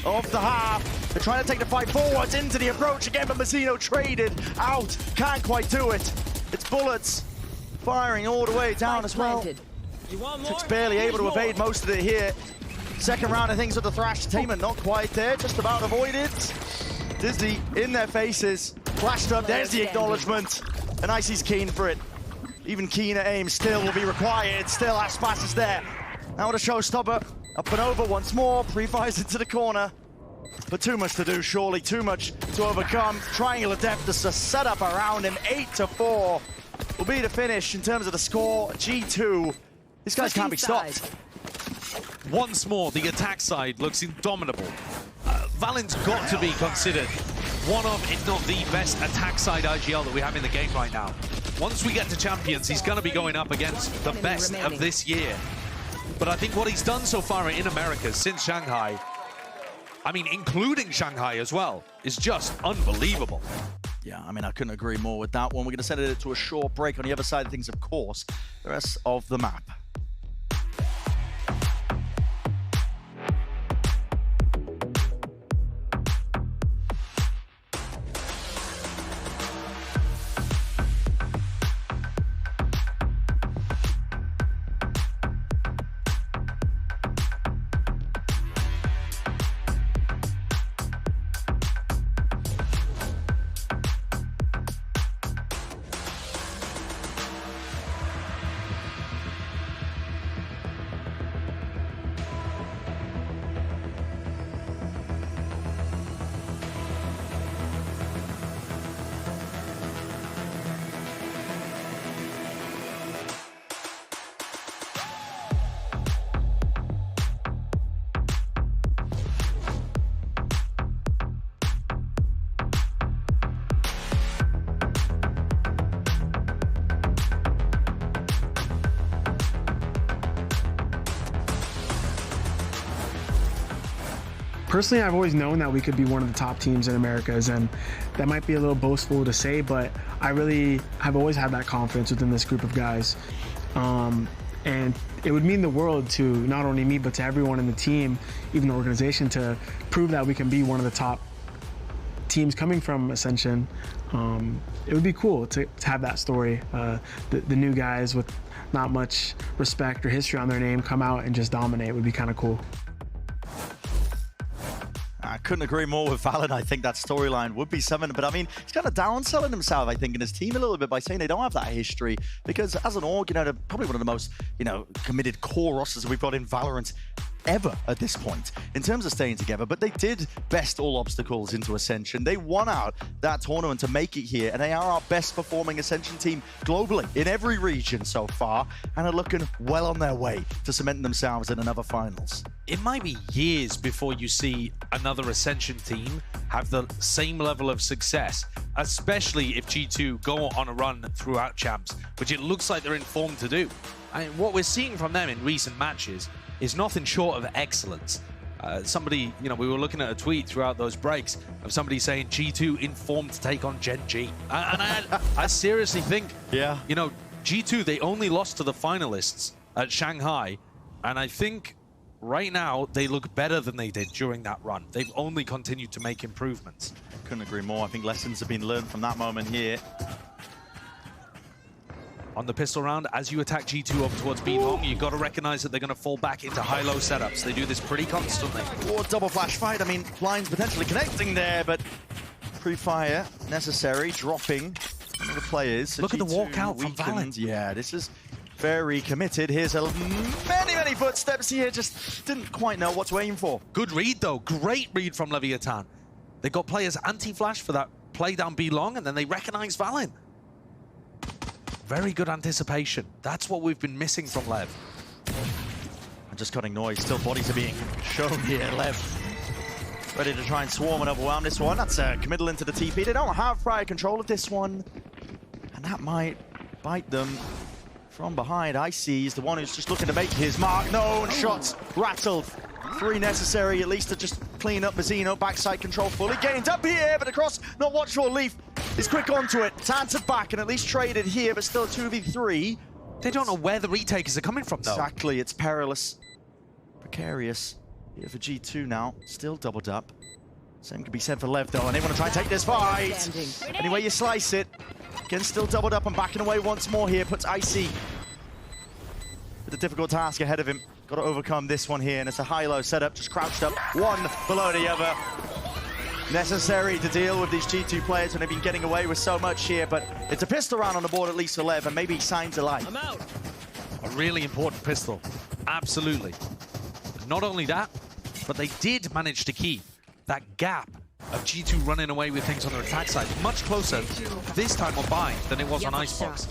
Speaker 9: of the half. They're trying to take the fight forwards into the approach again, but Mazzino traded out. Can't quite do it. It's bullets firing all the way down as well. It's barely able to evade most of it here. Second round of things with the Thrash Entertainment, not quite there, just about avoided. Disney in their faces, flashed up, there's the acknowledgement. And Icy's keen for it. Even keener aim still will be required. Still, Aspas is there. Now with a Showstopper. Up and over once more. Pre-fires into the corner. But too much to do, surely. Too much to overcome. Triangle of Death, just a setup around him. 8-4 will be the finish in terms of the score. G2. These guys can't be stopped.
Speaker 2: Once more, the attack side looks indomitable. Valen's got to be considered one of, if not the best attack side IGL that we have in the game right now. Once we get to Champions, he's going to be going up against the best of this year. But I think what he's done so far in Americas since Shanghai, I mean, including Shanghai as well, is just unbelievable.
Speaker 9: Yeah, I mean, I couldn't agree more with that one. We're going to send it to a short break. On the other side of things, of course, the rest of the map.
Speaker 11: Personally, I've always known that we could be one of the top teams in Americas, and that might be a little boastful to say, but I really have always had that confidence within this group of guys. And it would mean the world to not only me, but to everyone in the team, even the organization, to prove that we can be one of the top teams coming from Ascension. It would be cool to have that story. The new guys with not much respect or history on their name come out and just dominate. It would be kind of cool.
Speaker 9: I couldn't agree more with Valen. I think that storyline would be something, but I mean, he's kind of downselling himself, I think, in his team a little bit by saying they don't have that history, because as an org, you know, they're probably one of the most, you know, committed core rosters we've got in VALORANT ever at this point in terms of staying together. But they did best all obstacles into Ascension. They won out that tournament to make it here, and they are our best performing Ascension team globally in every region so far, and are looking well on their way to cementing themselves in another finals.
Speaker 2: It might be years before you see another Ascension team have the same level of success, especially if G2 go on a run throughout champs, which it looks like they're in form to do. I mean, what we're seeing from them in recent matches is nothing short of excellence. Somebody, you know, we were looking at a tweet throughout those breaks of somebody saying G2 in form to take on Gen G. And I seriously think, you know, G2, they only lost to the finalists at Shanghai. And I think right now they look better than they did during that run. They've only continued to make improvements.
Speaker 9: Couldn't agree more. I think lessons have been learned from that moment here.
Speaker 2: On the pistol round, as you attack G2 over towards B long, you've got to recognize that they're going to fall back into high-low setups. They do this pretty constantly.
Speaker 9: Or double flash fight. I mean, blinds potentially connecting there, but pre-fire necessary, dropping the players.
Speaker 2: Look at the walkout from Valen.
Speaker 9: Yeah, this is very committed. Here's a many footsteps here. Just didn't quite know what to aim for.
Speaker 2: Good read, though. Great read from Leviatán. They got players anti-flash for that play down B long, and then they recognize Valen. Very good anticipation. That's what we've been missing from Lev.
Speaker 9: just cutting noise. Still bodies are being shown here. Lev ready to try and swarm and overwhelm this one. That's a committal into the TP. They don't have prior control of this one. And that might bite them from behind. Icy is the one who's just looking to make his mark. No, and shots rattled. 3 necessary at least to just clean up Mazino. Backside control fully gained up here, but across not watchful. Leaf is quick onto it. Tanted back and at least traded here, but still 2v3.
Speaker 2: They don't know where the retakers are coming from, though.
Speaker 9: Exactly, it's perilous. Precarious. Here for G2 now, still doubled up. Same could be said for Lev though, and they want to try and take this fight. Any way you slice it. Again, still doubled up and backing away once more here. Puts Icy with a difficult task ahead of him. Got to overcome this one here, and it's a high-low setup, just crouched up, one below the other. Necessary to deal with these G2 players when they've been getting away with so much here, but it's a pistol round on the board at least for Lev, and maybe signs of life.
Speaker 10: I'm out.
Speaker 2: A really important pistol, absolutely. Not only that, but they did manage to keep that gap of G2 running away with things on their attack side much closer this time on Bind than it was on Icebox.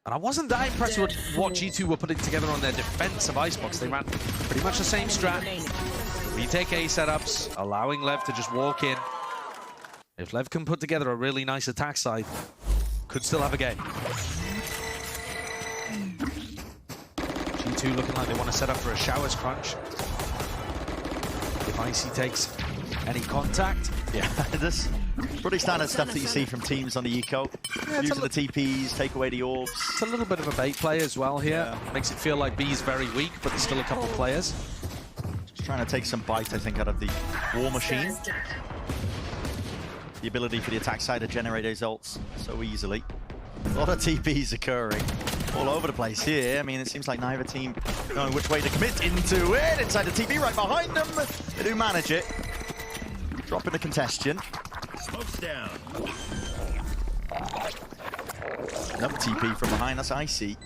Speaker 2: And I wasn't that impressed with what G2 were putting together on their defense of Icebox. They ran pretty much the same strat. Retake A setups, allowing Lev to just walk in. If Lev can put together a really nice attack side, could still have a game. G2 looking like they want to set up for a showers crunch. If Icy takes any contact.
Speaker 9: Yeah, this pretty standard stuff that you see from teams on the eco. Yeah, using the TPs, take away the orbs.
Speaker 2: It's a little bit of a bait play as well here. Yeah. Makes it feel like B is very weak, but there's still a couple players.
Speaker 9: Just trying to take some bite, I think, out of the war machine. The ability for the attack side to generate those ults so easily. A lot of TPs occurring all over the place here. I mean, it seems like neither team knowing which way to commit into it. Inside the TP right behind them. They do manage it. Dropping the congestion. Smokes down. Another TP from behind. That's Icy.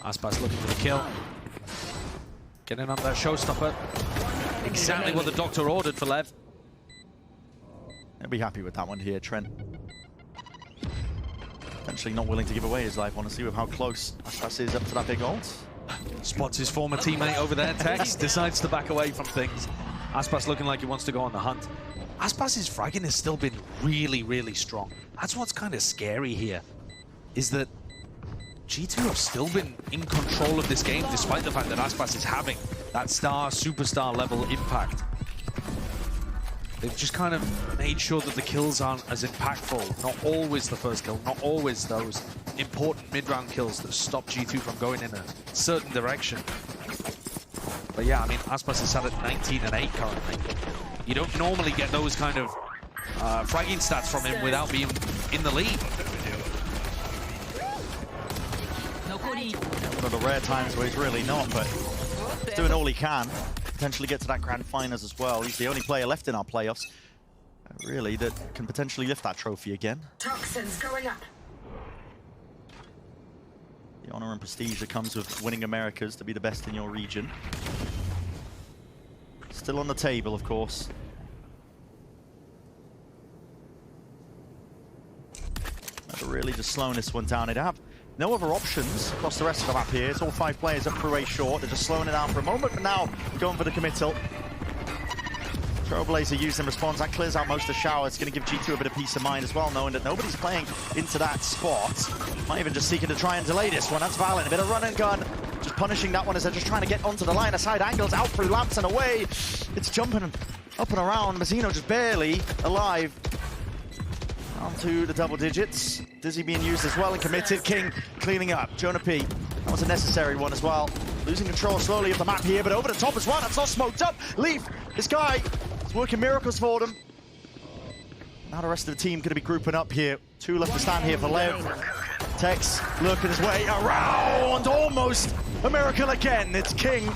Speaker 2: Aspas looking for the kill. Getting on that showstopper. Exactly what the doctor ordered for Lev.
Speaker 9: I'll be happy with that one here, Trent. Potentially not willing to give away his life, honestly, with how close Aspas is up to that big ult.
Speaker 2: Spots his former teammate over there, Tex. Decides to back away from things. Aspas looking like he wants to go on the hunt. Aspas's fragging has still been really, really strong. That's what's kind of scary here, is that G2 have still been in control of this game, despite the fact that Aspas is having that superstar level impact. They've just kind of made sure that the kills aren't as impactful. Not always the first kill, not always those important mid-round kills that stop G2 from going in a certain direction. But yeah, I mean, Aspas is sat at 19 and 8 currently. You don't normally get those kind of fragging stats from him without being in the lead.
Speaker 9: One of the rare times where he's really not, but he's doing all he can. Potentially get to that grand finals as well. He's the only player left in our playoffs, really, that can potentially lift that trophy again.
Speaker 10: Toxins going up.
Speaker 9: The honor and prestige that comes with winning Americas to be the best in your region. Still on the table, of course. Never really just slowing this one down. They'd have no other options across the rest of the map here. It's all 5 players up through A short. They're just slowing it down for a moment, but now going for the committal. Trailblazer used in response. That clears out most of the shower. It's going to give G2 a bit of peace of mind as well, knowing that nobody's playing into that spot. Might even just seeking to try and delay this one. That's Valen. A bit of run and gun. Just punishing that one as they're just trying to get onto the line of side angles, out through lamps and away. It's jumping up and around. Mazzino just barely alive. On to the double digits. Dizzy being used as well and committed. King cleaning up. Jonah P. That was a necessary one as well. Losing control slowly of the map here, but over the top as well. That's not smoked up. Leaf, this guy is working miracles for them. Now the rest of the team going to be grouping up here. 2 left to stand here for Lev. Tex lurking his way around. Almost a miracle again. It's King.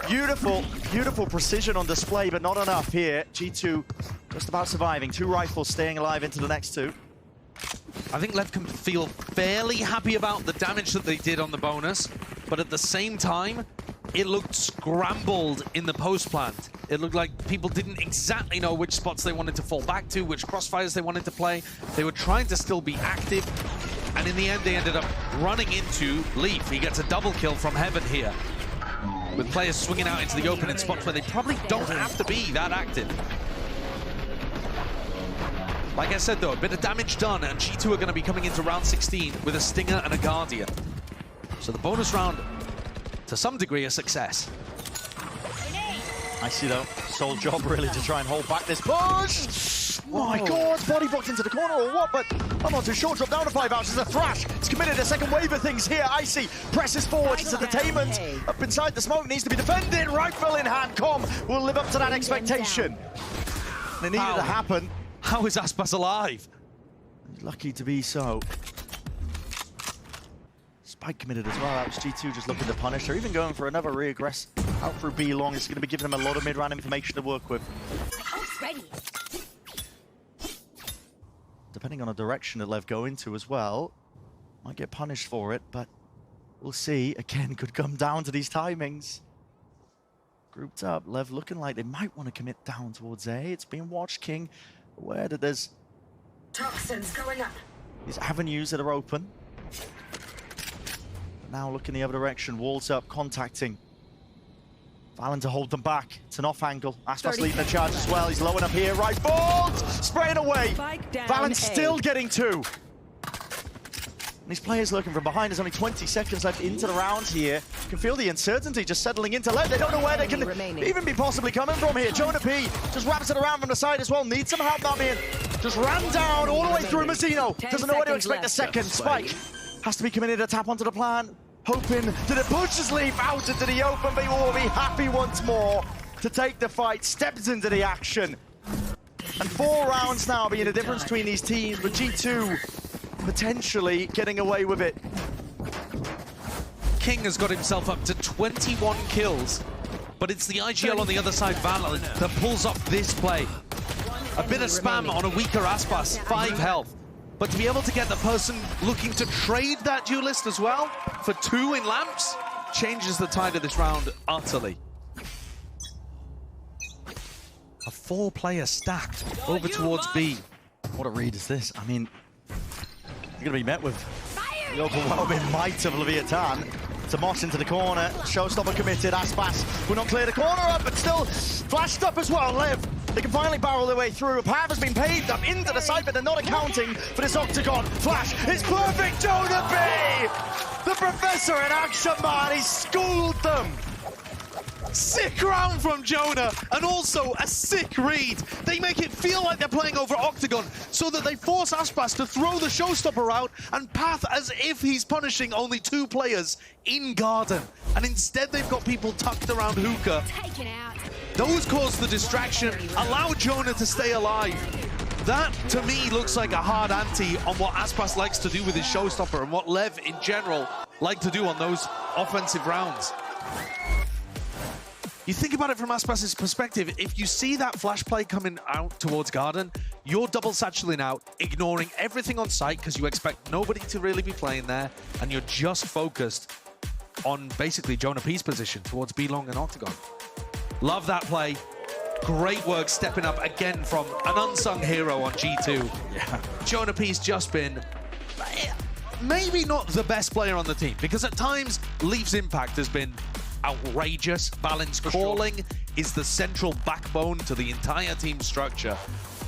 Speaker 9: Beautiful, beautiful precision on display, but not enough here. G2 just about surviving. 2 rifles staying alive into the next 2.
Speaker 2: I think Lev can feel fairly happy about the damage that they did on the bonus, but at the same time, it looked scrambled in the post plant. It looked like people didn't exactly know which spots they wanted to fall back to, which crossfires they wanted to play. They were trying to still be active, and in the end, they ended up running into Leaf. He gets a double kill from Heaven here. with players swinging out into the open in spots where they probably don't have to be that active. Like I said, though, a bit of damage done, and G2 are going to be coming into round 16 with a Stinger and a Guardian. So the bonus round, to some degree, a success.
Speaker 9: I see, though, sole job really to try and hold back this push. Oh my God, body blocked into the corner or what? But I'm not too sure. Drop down to 5 ounces. A Thrash. It's committed a second wave of things here. Icy presses forward. It's entertainment. Up inside the smoke, needs to be defended. Rifle in hand. Com will live up to that expectation. And it needed to happen.
Speaker 2: How is Aspas alive?
Speaker 9: Lucky to be so. Spike committed as well. That was G2 just looking to punish. They're even going for another reaggress out through B long. It's going to be giving them a lot of mid-round information to work with.
Speaker 1: Ready.
Speaker 9: Depending on the direction that Lev go into as well, might get punished for it, but we'll see. Again, could come down to these timings. Grouped up, Lev looking like they might want to commit down towards A. It's being watched. King aware that there's
Speaker 10: Toxins going up.
Speaker 9: these avenues that are open. Now looking the other direction, walls up, contacting. Valen to hold them back. It's an off angle. Aspas leading the charge as well. He's low enough here. Right bolt! Spraying away. Valen still getting 2. And these players looking from behind. There's only 20 seconds left into the round here. You can feel the uncertainty just settling into left. They don't know where they can even be possibly coming from here. Jonah P just wraps it around from the side as well. Needs some help, Namian. Just ran down all the way through Mazzino. Doesn't know where to expect a second. Spike has to be committed to tap onto the plan. Hoping that it pushes Leaf out into the open, but he will be happy once more to take the fight. Steps into the action. And 4 rounds now being the difference between these teams, but G2 potentially getting away with it.
Speaker 2: King has got himself up to 21 kills, but it's the IGL on the other side, Valorant, that pulls off this play. A bit of spam on a weaker Aspas, 5 health. But to be able to get the person looking to trade that duelist as well for 2 in lamps changes the tide of this round utterly. A 4-player stack over towards B.
Speaker 9: What a read is this? I mean, you're going to be met with the overwhelming might of Leviatán. Tomas into the corner, showstopper committed, Aspas will not clear the corner up, but still flashed up as well. Lev, they can finally barrel their way through. A path has been paved up into the side, but they're not accounting for this octagon. Flash is perfect, Jonah B! The professor in action, man, he schooled them!
Speaker 2: Sick round from Jonah, and also a sick read. They make it feel like they're playing over Octagon, so that they force Aspas to throw the showstopper out and path as if he's punishing only 2 players in Garden. And instead they've got people tucked around Hookah.
Speaker 1: Taken out.
Speaker 2: Those cause the distraction, allow Jonah to stay alive. That, to me, looks like a hard ante on what Aspas likes to do with his showstopper and what Lev, in general, like to do on those offensive rounds. You think about it from Aspas' perspective, if you see that flash play coming out towards Garden, you're double satcheling out, ignoring everything on site because you expect nobody to really be playing there, and you're just focused on basically Jonah P's position towards B long and Octagon. Love that play. Great work stepping up again from an unsung hero on G2. Yeah. Jonah P's just been maybe not the best player on the team, because at times Leaf's impact has been outrageous. Valen's calling is the central backbone to the entire team structure.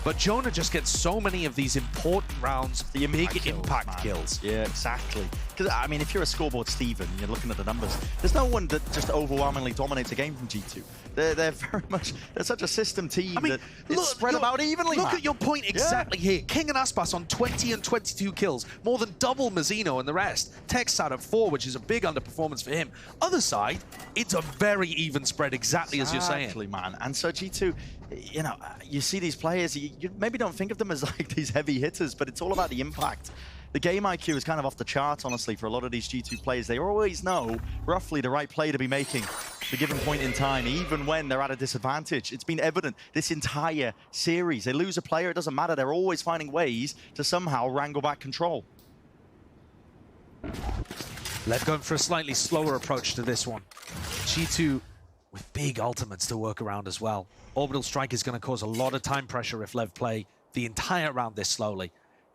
Speaker 2: But Jonah just gets so many of these important rounds, the big impact kills.
Speaker 9: Yeah, exactly. Because, I mean, if you're a scoreboard Steven, you're looking at the numbers, there's no one that just overwhelmingly dominates a game from G2. They're very much, they're such a system team that it's spread about evenly,
Speaker 2: Look at your point exactly here. King and Aspas on 20 and 22 kills, more than double Mazzino and the rest. Tex out of 4, which is a big underperformance for him. Other side, it's a very even spread, exactly as you're saying.
Speaker 9: Exactly, man. And so G2, you know, you see these players, you maybe don't think of them as like these heavy hitters, but it's all about the impact. The game IQ is kind of off the charts, honestly, for a lot of these G2 players. They always know roughly the right play to be making at a given point in time, even when they're at a disadvantage. It's been evident this entire series. They lose a player, it doesn't matter. They're always finding ways to somehow wrangle back control.
Speaker 2: Lev going for a slightly slower approach to this one. G2 with big ultimates to work around as well. Orbital Strike is going to cause a lot of time pressure if Lev play the entire round this slowly.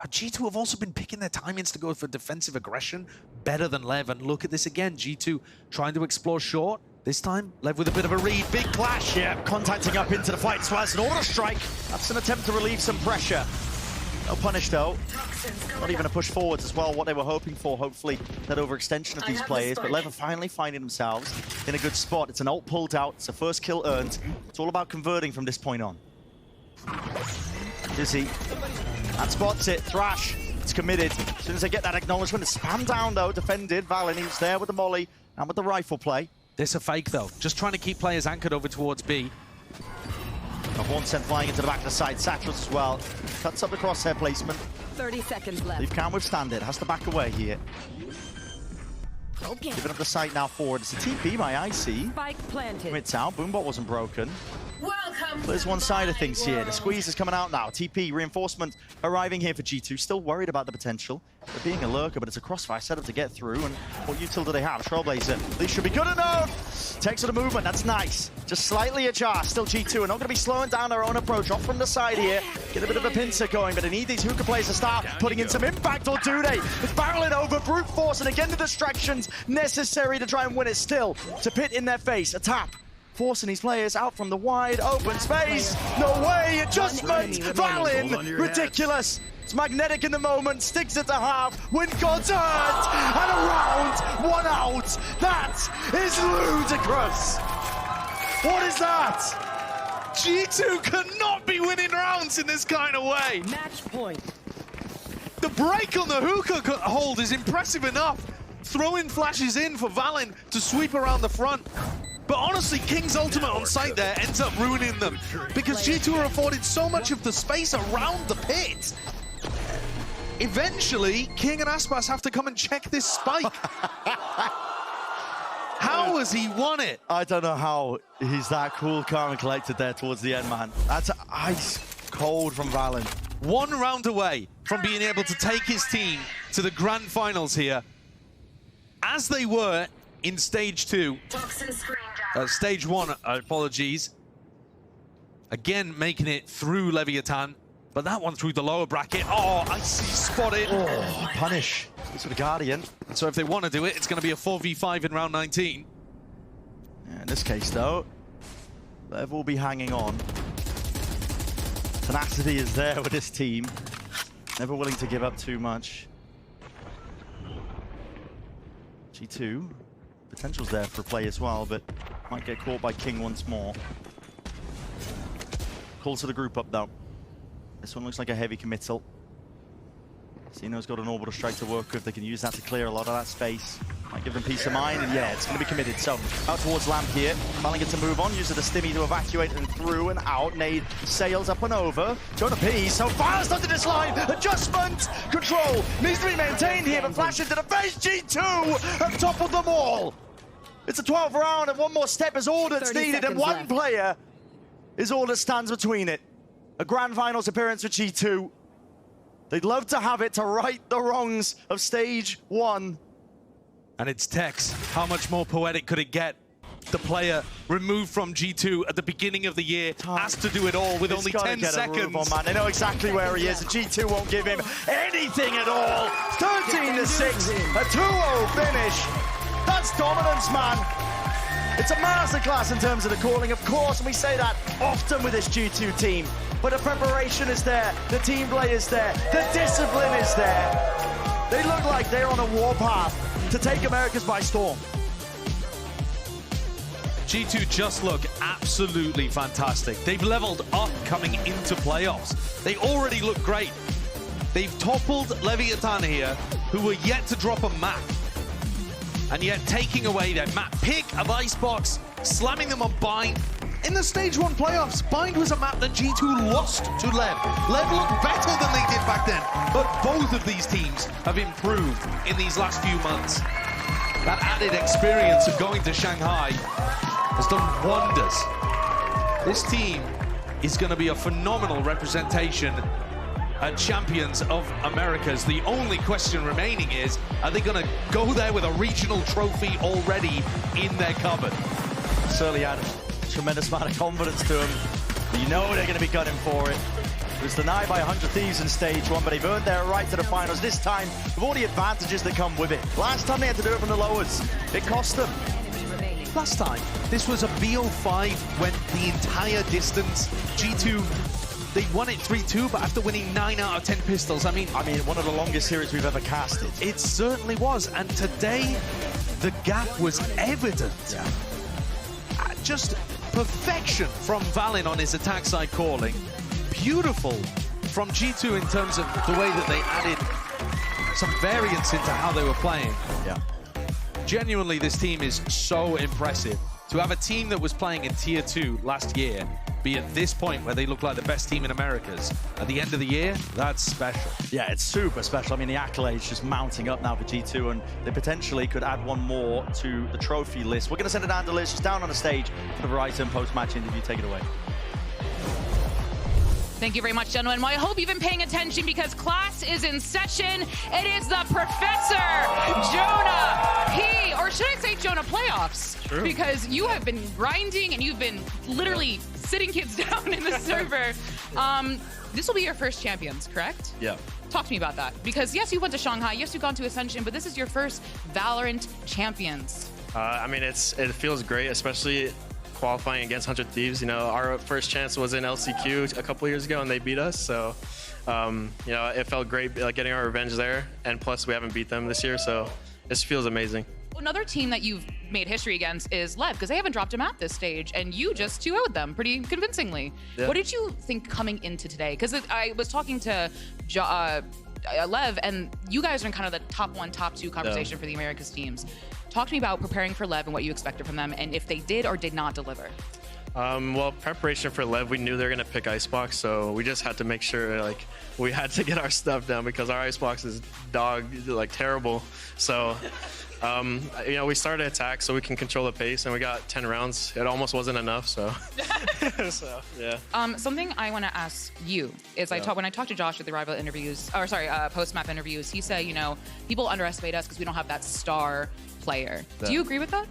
Speaker 2: G2 have also been picking their timings to go for defensive aggression better than Lev, and look at this again. G2 trying to explore short. This time, Lev with a bit of a read. Big clash.
Speaker 9: Yeah, contacting up into the fight. So that's an auto strike. That's an attempt to relieve some pressure. No punish though. Not even a push forwards as well, what they were hoping for, hopefully, that overextension of these players. But Lev are finally finding themselves in a good spot. It's an ult pulled out, it's a first kill earned. It's all about converting from this point on. Dizzy, and spots it, Thrash, it's committed. As soon as they get that acknowledgement, it's spam down though, defended. Valen, he's there with the molly and with the rifle play.
Speaker 2: This a fake though, just trying to keep players anchored over towards B.
Speaker 9: A horn sent flying into the back of the side, Satchels as well. Cuts up the crosshair placement.
Speaker 10: 30 seconds left.
Speaker 9: Leaf can't withstand it, has to back away here.
Speaker 10: Okay.
Speaker 9: Giving up the sight now forward. It's a TP by IC.
Speaker 10: Spike planted.
Speaker 9: It's out, Boombot wasn't broken.
Speaker 10: Welcome.
Speaker 9: There's one side of things here. The squeeze is coming out now. TP, reinforcement arriving here for G2. Still worried about the potential. They're being a lurker, but it's a crossfire setup to get through. And what util do they have? Trailblazer. These should be good enough. Takes the movement. That's nice. Just slightly ajar. Still G2 are not going to be slowing down their own approach. Off from the side here. Get a bit of a pincer going, but they need these hookah players to start putting in some impact, or do they? It's barreling over, brute force, and again the distractions necessary to try and win it still. To pit in their face. A tap. Forcing these players out from the wide open space. No way, adjustment, Valen, ridiculous. It's magnetic in the moment, sticks it to half, win God's hurt, and a round, one out. That is ludicrous. What is that?
Speaker 2: G2 cannot be winning rounds in this kind of way.
Speaker 10: Match point.
Speaker 2: The break on the hookah hold is impressive enough. Throwing flashes in for Valen to sweep around the front. But honestly, King's ultimate on site there ends up ruining them because G2 are afforded so much of the space around the pit. Eventually, King and Aspas have to come and check this spike. How has he won it?
Speaker 9: I don't know how he's that cool, calm and collected there towards the end, man. That's ice cold from Valen.
Speaker 2: 1 round away from being able to take his team to the grand finals here, as they were in stage 2. Stage 1, apologies. Again, making it through Leviatán, but that one through the lower bracket. Oh, icy spotted.
Speaker 9: Oh, punish. It's for the Guardian.
Speaker 2: So if they want to do it, it's going to be a 4v5 in round 19.
Speaker 9: Yeah, in this case, though, Lev will be hanging on. Tenacity is there with this team. Never willing to give up too much. G2. Potential's there for play as well, but might get caught by King once more. Calls to the group up, though. This one looks like a heavy committal. Xeno's got an orbital strike to work with. They can use that to clear a lot of that space. Might give them peace of mind, and yeah, it's going to be committed. So, out towards Lamp here. Finally gets to move on, uses the stimmy to evacuate and through and out. Nade sails up and over. Going to P, so fast under this line. Adjustment! Control needs to be maintained here, but flash into the face. G2 have toppled them all. It's a 12 round, and one more step is all that's needed, and one player is all that stands between it. A grand finals appearance for G2. They'd love to have it to right the wrongs of stage 1.
Speaker 2: And it's Tex. How much more poetic could it get? The player removed from G2 at the beginning of the year has to do it all with only 10 seconds.
Speaker 9: On, man. They know exactly where he is, and G2 won't give him anything at all. 13-6, a 2-0 finish. That's dominance, man. It's a masterclass in terms of the calling, of course, and we say that often with this G2 team. But the preparation is there, the team play is there, the discipline is there. They look like they're on a warpath to take Americas by storm.
Speaker 2: G2 just look absolutely fantastic. They've leveled up coming into playoffs. They already look great. They've toppled Leviatán here, who were yet to drop a map. And yet taking away their map pick of Icebox, slamming them on Bind. In the stage 1 playoffs, Bind was a map that G2 lost to Lev. Lev looked better than they did back then, but both of these teams have improved in these last few months. That added experience of going to Shanghai has done wonders. This team is going to be a phenomenal representation at Champions of Americas. The only question remaining is, are they going to go there with a regional trophy already in their cupboard?
Speaker 9: Certainly had a tremendous amount of confidence to him. You know they're going to be gunning for it. It was denied by 100 Thieves in stage 1, but they've earned their right to the finals this time with all the advantages that come with it. Last time they had to do it from the lowers. It cost them.
Speaker 2: last time. This was a BO5, went the entire distance. G2, they won it 3-2, but after winning 9 out of 10 pistols, I mean,
Speaker 9: one of the longest series we've ever casted.
Speaker 2: It certainly was, and today, the gap was evident.
Speaker 9: Yeah.
Speaker 2: Just perfection from Valin on his attack side calling. Beautiful from G2 in terms of the way that they added some variance into how they were playing.
Speaker 9: Yeah.
Speaker 2: Genuinely, this team is so impressive. To have a team that was playing in Tier 2 last year be at this point where they look like the best team in Americas at the end of the year, that's special.
Speaker 9: Yeah, it's super special. I mean, the accolades just mounting up now for G2, and they potentially could add one more to the trophy list. We're going to send it down to Liz. She's down on the stage for the Verizon post-match interview. Take it away.
Speaker 3: Thank you very much, gentlemen. Well, I hope you've been paying attention because class is in session. It is the Professor Jonah P, or should I say Jonah Playoffs?
Speaker 12: True.
Speaker 3: Because you have been grinding and you've been literally sitting kids down in the server. This will be your first Champions, correct?
Speaker 12: Yeah.
Speaker 3: Talk to me about that. Because yes, you went to Shanghai, yes, you've gone to Ascension, but this is your first VALORANT Champions.
Speaker 12: I mean, it feels great, especially qualifying against 100 Thieves. You know, our first chance was in LCQ a couple years ago and they beat us, so you know, it felt great getting our revenge there, and plus we haven't beat them this year, so this feels amazing.
Speaker 3: Another team that you've made history against is Lev, because they haven't dropped him at this stage, and you just 2-0'd them pretty convincingly. Yeah. What did you think coming into today? Because I was talking to Lev, and you guys are in kind of the top 1, top 2 conversation for the Americas teams. Talk to me about preparing for Lev and what you expected from them, and if they did or did not deliver.
Speaker 12: Well, preparation for Lev, we knew they were going to pick Icebox, so we just had to make sure we had to get our stuff down because our Icebox is terrible. So you know, we started attack so we can control the pace, and we got 10 rounds. It almost wasn't enough, so so yeah.
Speaker 3: Something I want to ask you is when I talked to Josh at the rival interviews, or sorry, post-map interviews, he said, you know, people underestimate us because we don't have that star player. Do you agree with that?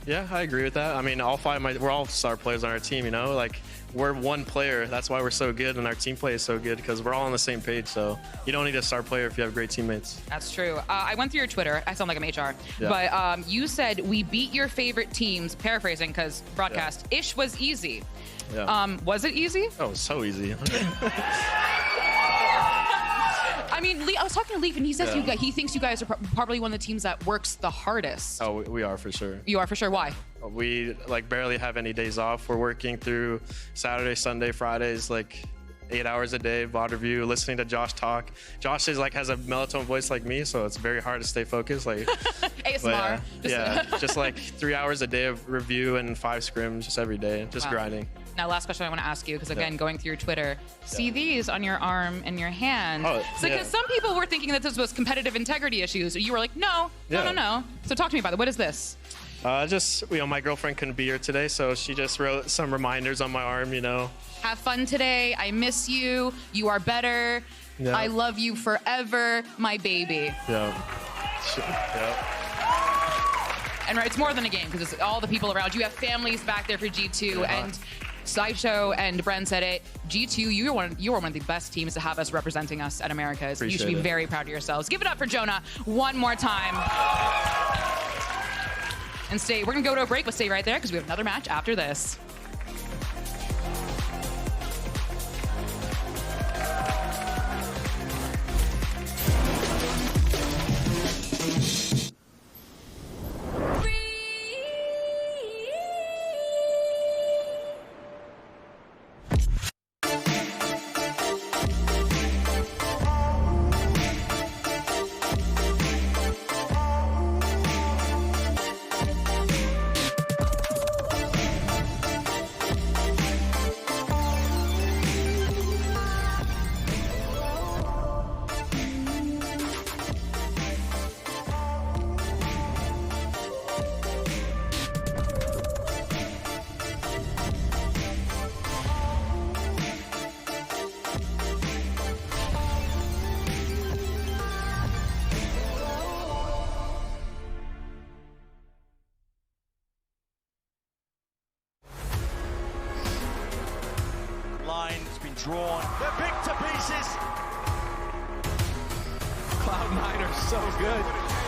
Speaker 12: Yeah, I agree with that. I mean, we're all star players on our team, you know? We're one player. That's why we're so good, and our team play is so good because we're all on the same page, so you don't need a star player if you have great teammates.
Speaker 3: That's true. I went through your Twitter. I sound like I'm HR. Yeah. But you said, we beat your favorite teams, paraphrasing because broadcast, ish was easy. Yeah. Was it easy?
Speaker 12: Oh, it was so easy.
Speaker 3: I mean, I was talking to Leaf, and he says he thinks you guys are probably one of the teams that works the hardest.
Speaker 12: Oh, we are for sure.
Speaker 3: You are for sure. Why?
Speaker 12: We barely have any days off. We're working through Saturday, Sunday, Fridays, 8 hours a day, VOD review, listening to Josh talk. Josh is has a melatonin voice like me, so it's very hard to stay focused.
Speaker 3: ASMR.
Speaker 12: Just 3 hours a day of review and 5 scrims just every day, just grinding.
Speaker 3: Now, last question I want to ask you, because again, going through your Twitter, see these on your arm and your hand. Because some people were thinking that this was competitive integrity issues. You were like, no. So talk to me about it. What is this?
Speaker 12: My girlfriend couldn't be here today, so she just wrote some reminders on my arm, you know.
Speaker 3: Have fun today. I miss you. You are better. Yeah. I love you forever, my baby.
Speaker 12: Yeah.
Speaker 3: And it's more than a game, because it's all the people around. You have families back there for G2, and Sideshow and Bren said it. G2, you are one of the best teams to have us representing us at Americas. You should be very proud of yourselves. Give it up for Jonah one more time. And we're gonna go to a break, but stay right there because we have another match after this.
Speaker 9: Line's been drawn. They're picked to pieces.
Speaker 2: Cloud9 are so good.